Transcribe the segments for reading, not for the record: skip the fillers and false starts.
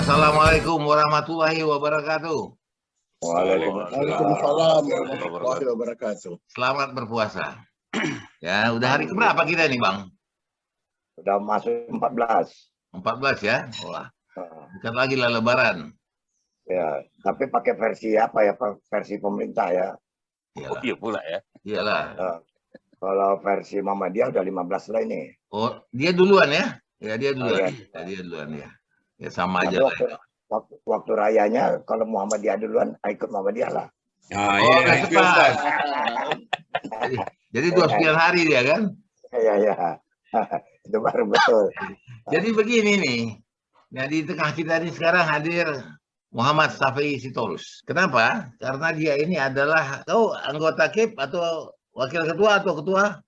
Assalamualaikum warahmatullahi wabarakatuh. Waalaikumsalam warahmatullahi wabarakatuh. Selamat berpuasa. Ya, udah hari keberapa kita nih, Bang? Sudah masuk 14. 14 ya? Wah, dekat lagi lah Lebaran. Ya, tapi pakai versi apa ya? Versi pemerintah ya. Iyalah. Oh iya pula ya. Iyalah. Kalau versi Muhammadiyah udah 15 lah ini. Oh, dia duluan ya? Ya, dia duluan. Oh, iya. Ya, dia duluan ya. Ya sama aja Tapi lah. waktu rayanya kalau Muhammadiyah duluan, ikut Muhammadiyah lah. Oh, udah cepat. Jadi 29 hari dia kan? Ya. Itu baru betul. Jadi begini nih. Nah, di tengah kita ini sekarang hadir Muhammad Syafi'i Sitorus. Kenapa? Karena dia ini adalah anggota KIP atau wakil ketua atau ketua?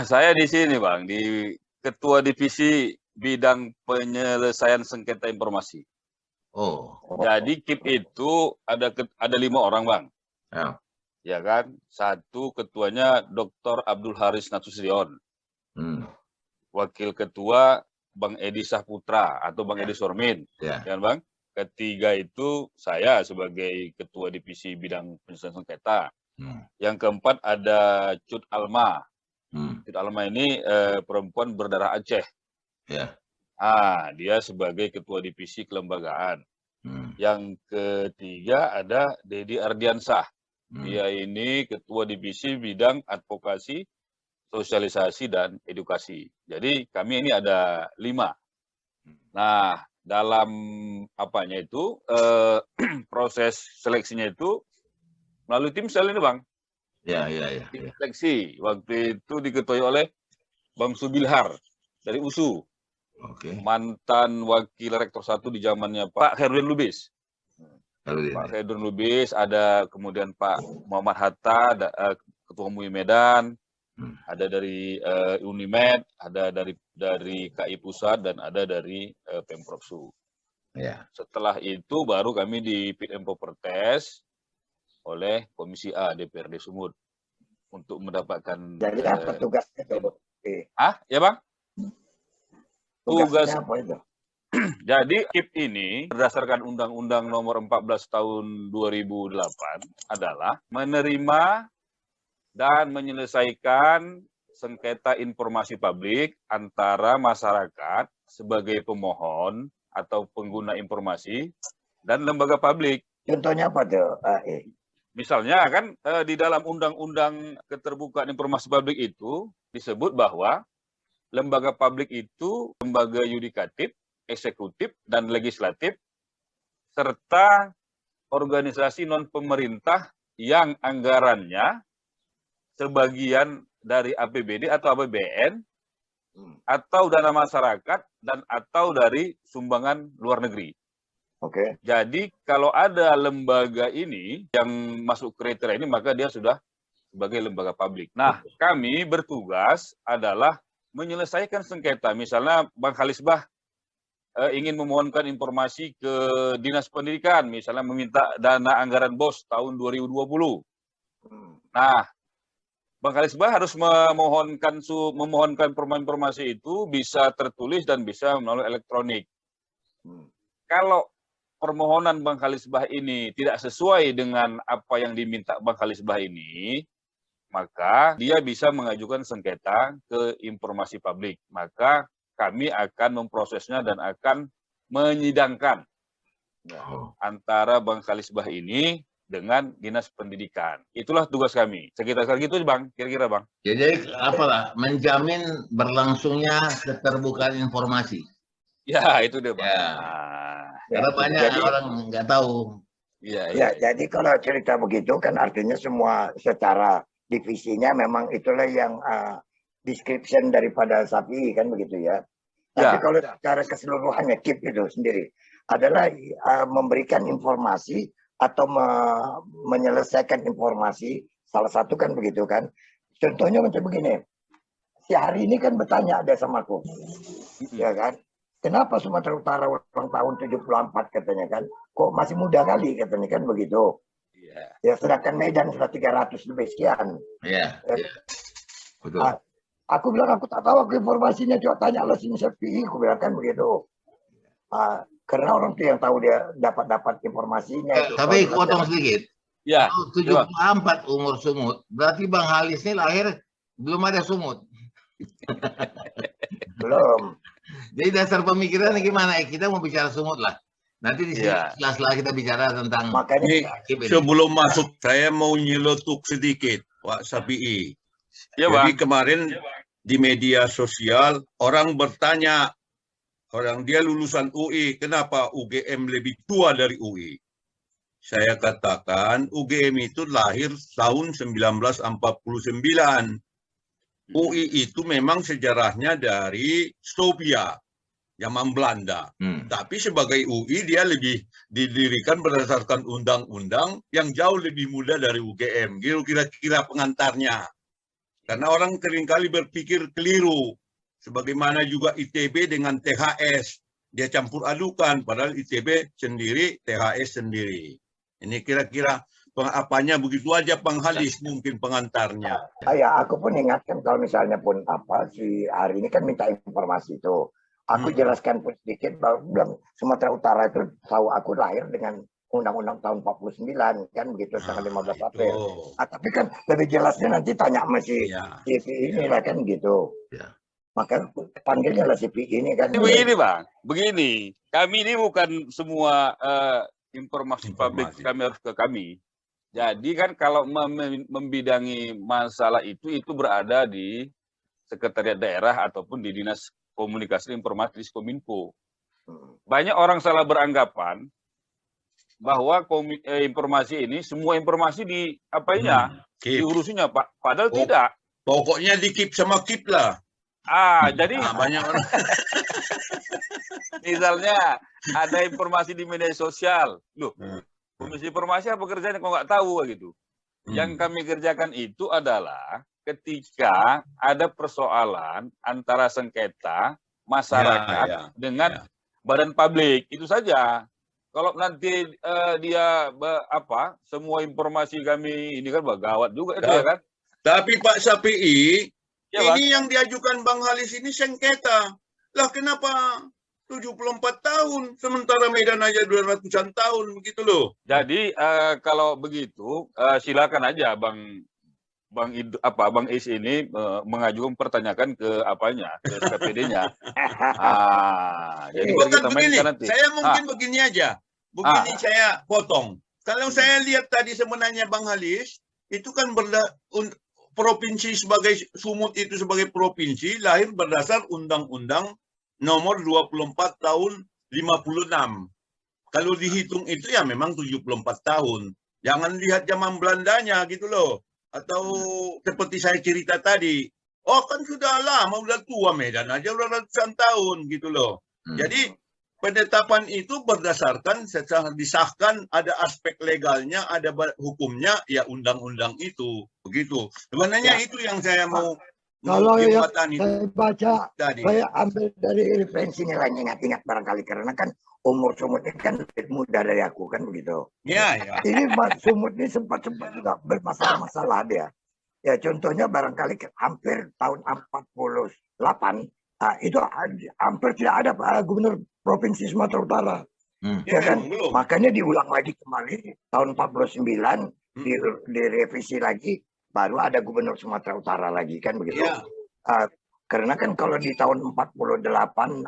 Saya di sini, Bang, di Ketua Divisi Bidang Penyelesaian Sengketa Informasi. Oh. Jadi KIP itu ada 5 orang, Bang. Ya. Ya kan? Satu ketuanya Dr. Abdul Haris Nasution. Wakil ketua Bang Edi Sahputra atau Bang Edi Sormin. Ya kan, Bang? Ketiga itu saya sebagai Ketua Divisi Bidang Penyelesaian Sengketa. Yang keempat ada Cut Alma. Cut Alma ini perempuan berdarah Aceh. Ya. Dia sebagai Ketua Divisi Kelembagaan. Yang ketiga ada Dedi Ardiansah. Dia ini Ketua Divisi Bidang Advokasi, Sosialisasi, dan Edukasi. Jadi kami ini ada 5. Nah, dalam apanya itu proses seleksinya itu melalui tim sel ini, Bang. Ya. Tim seleksi waktu itu diketuai oleh Bang Subilhar dari USU. Oke. Mantan wakil rektor 1 di zamannya Pak Herudin Lubis. Pak Herudin Lubis, ada kemudian Pak Muhammad Hatta, Ketua MUI Medan, ada dari Unimed, ada dari KI Pusat, dan ada dari Pemprov Su. Ya. Setelah itu baru kami di Fit and Proper Test oleh Komisi A DPRD Sumut untuk mendapatkan. Jadi apa tugasnya itu? Ya, Bang? Tugasnya apa itu? Jadi KIP ini berdasarkan Undang-Undang Nomor 14 Tahun 2008 adalah menerima dan menyelesaikan sengketa informasi publik antara masyarakat sebagai pemohon atau pengguna informasi dan lembaga publik. Contohnya apa tuh? Misalnya kan di dalam Undang-Undang Keterbukaan Informasi Publik itu disebut bahwa lembaga publik itu lembaga yudikatif, eksekutif, dan legislatif, serta organisasi non-pemerintah yang anggarannya sebagian dari APBD atau APBN, atau dana masyarakat, dan atau dari sumbangan luar negeri. Oke. Jadi kalau ada lembaga ini yang masuk kriteria ini, maka dia sudah sebagai lembaga publik. Nah, kami bertugas adalah menyelesaikan sengketa. Misalnya Bang Khalisbah ingin memohonkan informasi ke Dinas Pendidikan, misalnya meminta dana anggaran BOS tahun 2020. Nah, Bang Khalisbah harus memohonkan informasi itu bisa tertulis dan bisa melalui elektronik. Kalau permohonan Bang Khalisbah ini tidak sesuai dengan apa yang diminta Bang Khalisbah ini, maka dia bisa mengajukan sengketa ke informasi publik. Maka kami akan memprosesnya dan akan menyidangkan antara Bang Khalisbah ini dengan Dinas Pendidikan. Itulah tugas kami. Sekitar gitu, Bang, kira-kira, Bang. Jadi apalah, menjamin berlangsungnya keterbukaan informasi. Ya, itu deh, Bang. Ya. Karena banyak orang nggak tahu. Ya, jadi kalau cerita begitu kan artinya semua secara divisinya memang itulah yang description daripada Syafi'i kan begitu ya. Tapi kalau secara keseluruhannya KIP itu sendiri adalah memberikan informasi atau menyelesaikan informasi, salah satu kan begitu kan. Contohnya macam begini, si hari ini kan bertanya ada sama aku, ya kan. Kenapa Sumatera Utara ulang tahun 74 katanya kan, kok masih muda kali katanya kan begitu. Ya sedangkan Medan sudah 300 lebih sekian. Betul. Aku bilang aku tak tahu, aku informasinya, coba tanya Allah sini Syafi'i, aku bilang kan begitu. Karena orang tuh yang tahu dia dapat informasinya itu. Tapi Kalau potong sedikit. Ya, Kalau 74 umur Sumut, berarti Bang Halis ini lahir belum ada Sumut. belum. Jadi dasar pemikirannya gimana? Kita mau bicara Sumut lah. Nanti di setelah kita bicara tentang Makanya sebelum masuk saya mau nyeletuk sedikit Pak Sapi'i. ya Jadi Bang. kemarin di media sosial orang bertanya, orang dia lulusan UI, kenapa UGM lebih tua dari UI? Saya katakan UGM itu lahir tahun 1949. UI itu memang sejarahnya dari Stopia, zaman Belanda. Tapi sebagai UI dia lebih didirikan berdasarkan undang-undang yang jauh lebih muda dari UGM. Kira-kira pengantarnya. Karena orang seringkali berpikir keliru. Sebagaimana juga ITB dengan THS. Dia campur adukan, padahal ITB sendiri, THS sendiri. Ini kira-kira apanya begitu aja Bang Halis mungkin pengantarnya. Ya, aku pun ingatkan kalau misalnya pun si hari ini kan minta informasi itu. Aku jelaskan pun sedikit bahwa Sumatera Utara itu tahu aku lahir dengan Undang-Undang tahun 49 kan begitu tanggal 15 April. Tapi kan lebih jelasnya nanti tanya masih CV ini lah kan gitu. Maka panggilnya lah CV ini kan. Begini Bang, begini. Kami ini bukan semua informasi publik kami harus ke kami. Jadi kan kalau membidangi masalah itu berada di Sekretariat Daerah ataupun di Dinas Komunikasi Informasi di Kominfo. Banyak orang salah beranggapan bahwa informasi ini semua informasi di diurusinya Pak. Padahal tidak. Pokoknya di keep sama keep lah. Jadi banyak orang. Misalnya ada informasi di media sosial, loh. Komisi Informasi apa kerjanya kok nggak tahu gitu. Yang kami kerjakan itu adalah ketika ada persoalan antara sengketa masyarakat dengan badan publik, itu saja. Kalau nanti dia semua informasi kami ini kan gawat juga itu ya kan. Tapi Pak Sapi'i, ya, ini yang diajukan Bang Halis ini sengketa. Lah kenapa 74 tahun, sementara Medan aja 200-an tahun, begitu loh. Jadi kalau begitu silakan aja Bang Is ini mengajukan pertanyaan ke ke KPD-nya. Jadi bukan begini, saya mungkin begini aja. Begini saya potong. Kalau saya lihat tadi sebenarnya Bang Halis, itu kan provinsi sebagai Sumut itu sebagai provinsi lahir berdasar undang-undang nomor 24 tahun 56. Kalau dihitung itu ya memang 74 tahun. Jangan lihat zaman Belandanya gitu loh. Atau seperti saya cerita tadi. Oh kan sudah lama, udah tua Medan aja udah ratusan tahun gitu loh. Jadi penetapan itu berdasarkan secara disahkan, ada aspek legalnya, ada hukumnya, ya undang-undang itu. Begitu. Sebenarnya itu yang saya mau. Kalau yang saya baca, saya ambil dari referensinya lagi, ingat-ingat barangkali karena kan umur Sumut ini kan lebih muda dari aku kan begitu. Iya. Ini Sumut ini sempat juga bermasalah-masalah dia. Ya contohnya barangkali hampir tahun 48 itu hampir tidak ada gubernur provinsi Sumatera Utara. Ya kan? Makanya diulang lagi kembali tahun 49 direvisi lagi. Baru ada gubernur Sumatera Utara lagi kan begitu. Karena kan kalau di tahun 48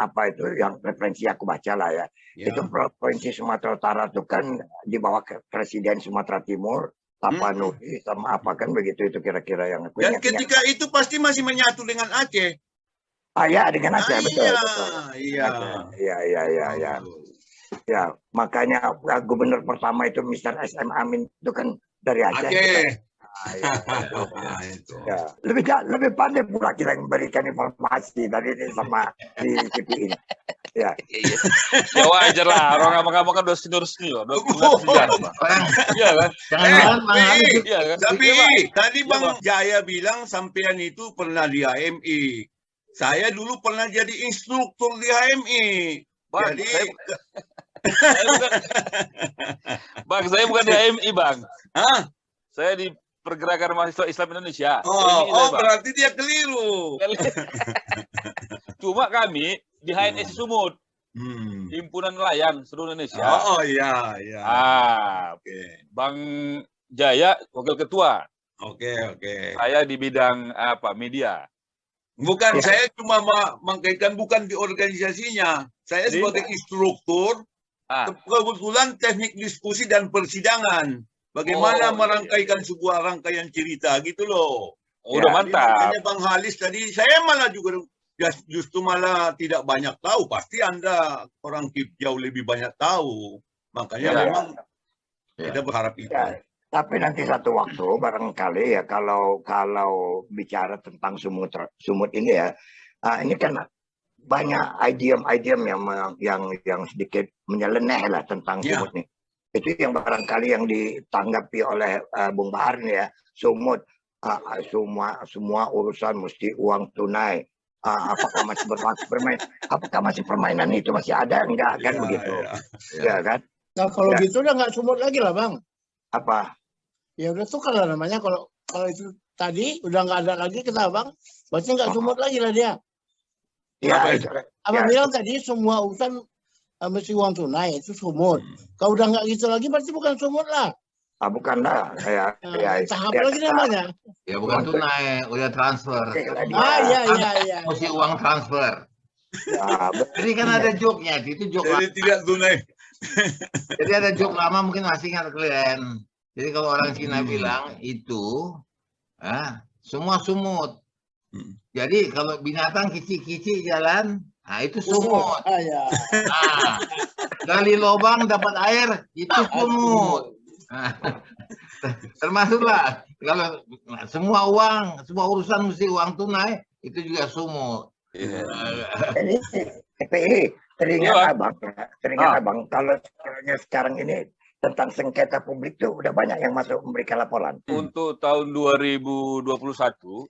apa itu yang referensi aku baca lah ya. Itu provinsi Sumatera Utara itu kan di bawah Presiden Sumatera Timur, Tapanuli sama apa kan begitu itu kira-kira yang aku ingat. Dan ketika itu pasti masih menyatu dengan Aceh. Ya dengan Aceh betul. Iya. Ya makanya gubernur pertama itu Mr. SM Amin itu kan dari Aceh. Lebih pandai pula kita memberikan informasi tadi ini sama di TV ini. Ya wajar lah, orang ngomong kan udah senior, udah sejarah. Iya kan? Tapi tadi Bang Jaya bilang sampean itu pernah di HMI. Saya dulu pernah jadi instruktur di HMI. Bang, saya bukan di HMI, Bang. Saya di Pergerakan Mahasiswa Islam Indonesia. Berarti dia keliru. Cuma kami di HNS Sumut. Himpunan Nelayan seluruh Indonesia. Oh iya, iya. Oke. Bang Jaya wakil ketua. Oke. Saya di bidang media. Bukan, saya cuma mengkaitkan bukan di organisasinya. Saya sebagai instruktur, kebetulan teknik diskusi dan persidangan. Bagaimana merangkaikan sebuah rangkaian cerita gitu loh. Udah mantap. Makanya Bang Halis tadi, saya malah juga justru malah tidak banyak tahu. Pasti Anda orang KIP jauh lebih banyak tahu. Makanya memang kita berharap itu. Ya. Tapi nanti satu waktu barangkali ya kalau bicara tentang sumut ini ya, ini kan banyak idiom yang sedikit menyeleneh lah tentang sumut nih. Itu yang barangkali yang ditanggapi oleh Bung Bahar nih ya, sumut semua urusan mesti uang tunai. Apakah masih bermain? Apakah masih permainan itu masih ada enggak kan begitu? Ya kan? Nah kalau gitu udah nggak sumut lagi lah Bang. Apa? Ya udah tukar lah namanya, kalau itu tadi udah nggak ada lagi kita Bang, berarti nggak sumut lagi lah dia. Ya, Abang bilang tadi semua urusan mesti uang tunai, itu sumut. Kalau udah nggak gitu lagi berarti bukan sumut lah. Bukan lah. Tahap lagi namanya. Ya bukan tunai, udah transfer. Iya. Mesti uang transfer. Jadi kan ada joke-nya, itu joke. Jadi tidak tunai. Jadi ada joke lama mungkin masih ingat kalian. Jadi kalau orang Cina bilang itu semua sumut. Jadi kalau binatang kicik-kicik jalan, itu sumut. Gali lubang dapat air, itu sumut. Termasuklah kalau semua urusan mesti uang tunai, itu juga sumut. Ini TPI teringat abang kalau sekarang ini tentang sengketa publik tuh udah banyak yang masuk memberikan laporan. Untuk tahun 2021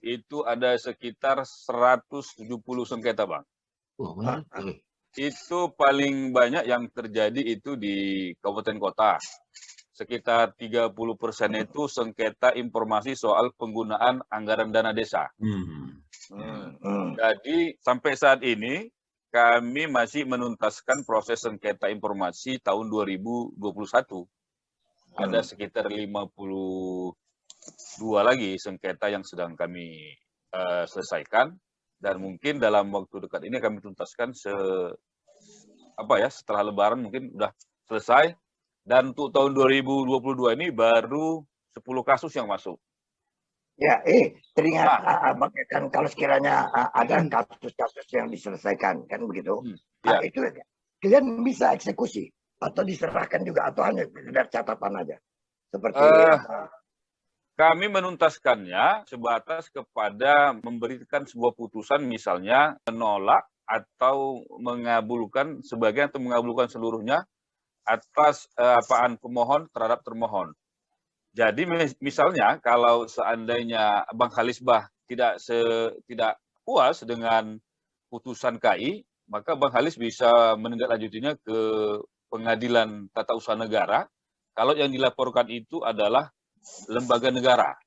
itu ada sekitar 170 sengketa Bang. Itu paling banyak yang terjadi itu di kabupaten kota. Sekitar 30% itu sengketa informasi soal penggunaan anggaran dana desa. Jadi sampai saat ini kami masih menuntaskan proses sengketa informasi tahun 2021. Ada sekitar 52 lagi sengketa yang sedang kami selesaikan, dan mungkin dalam waktu dekat ini kami tuntaskan setelah Lebaran mungkin udah selesai. Dan untuk tahun 2022 ini baru 10 kasus yang masuk. Ya, teringat abang kan kalau sekiranya ada kasus-kasus yang diselesaikan kan begitu, itu kalian bisa eksekusi atau diserahkan juga atau hanya sekedar catatan aja seperti kami menuntaskannya sebatas kepada memberikan sebuah putusan, misalnya menolak atau mengabulkan sebagian atau mengabulkan seluruhnya atas apaan pemohon terhadap termohon. Jadi misalnya kalau seandainya Bang Halisbah tidak puas dengan putusan KI, maka Bang Halis bisa menindaklanjutinya ke Pengadilan Tata Usaha Negara kalau yang dilaporkan itu adalah lembaga negara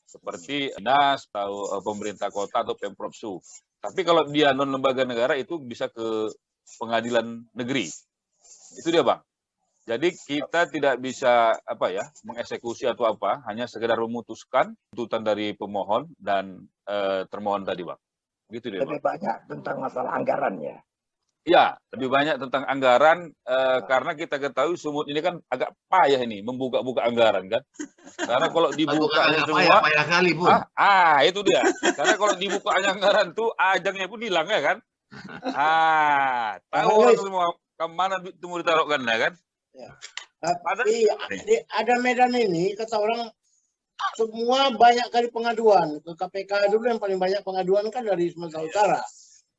seperti Dinas atau pemerintah kota atau Pemprov-Su. Tapi kalau dia non lembaga negara itu bisa ke pengadilan negeri. Itu dia Bang. Jadi kita tidak bisa mengeksekusi atau hanya sekedar memutuskan tuntutan dari pemohon dan termohon tadi Bang. Gitu deh Bang. Lebih banyak tentang masalah anggaran ya. Ya, lebih banyak tentang anggaran karena kita ketahui sumut ini kan agak payah ini membuka-buka anggaran kan. Karena kalau dibuka semua payah kali Bu. Itu dia. Karena kalau dibuka anggaran tuh ajangnya pun hilang ya kan. Tahu orang semua kemana itu mau ditaruhkan ya kan. Ya. Ada Medan ini kata orang semua banyak kali pengaduan ke KPK. Dulu yang paling banyak pengaduan kan dari Sumatera Utara.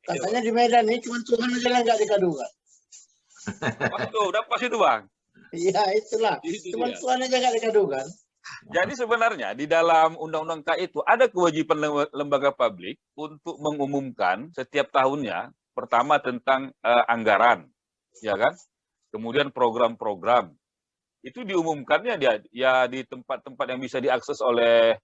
Katanya di Medan ini cuma Tuhan aja yang nggak dikadukan. Pas itu Bang. Iya itulah. Cuma Tuhan aja nggak dikadukan. Jadi sebenarnya di dalam Undang-Undang KI itu ada kewajiban lembaga publik untuk mengumumkan setiap tahunnya, pertama tentang anggaran, ya kan? Kemudian program-program itu diumumkannya di tempat-tempat yang bisa diakses oleh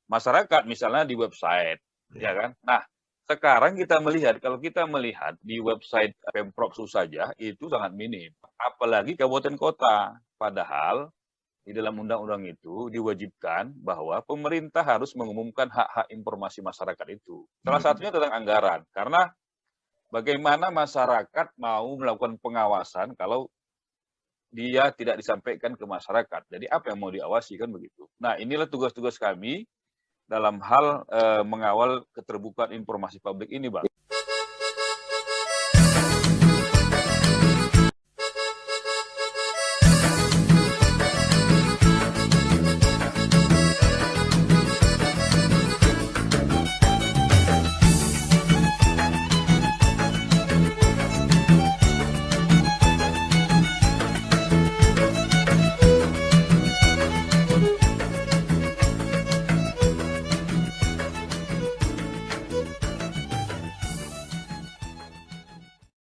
masyarakat, misalnya di website, ya kan? Nah, Sekarang kita melihat, kalau kita melihat di website Pemprov saja, itu sangat minim. Apalagi kabupaten kota. Padahal di dalam undang-undang itu diwajibkan bahwa pemerintah harus mengumumkan hak-hak informasi masyarakat itu. Salah satunya tentang anggaran. Karena bagaimana masyarakat mau melakukan pengawasan kalau dia tidak disampaikan ke masyarakat. Jadi apa yang mau diawasi, kan begitu. Nah, inilah tugas-tugas kami dalam hal mengawal keterbukaan informasi publik ini, Bang.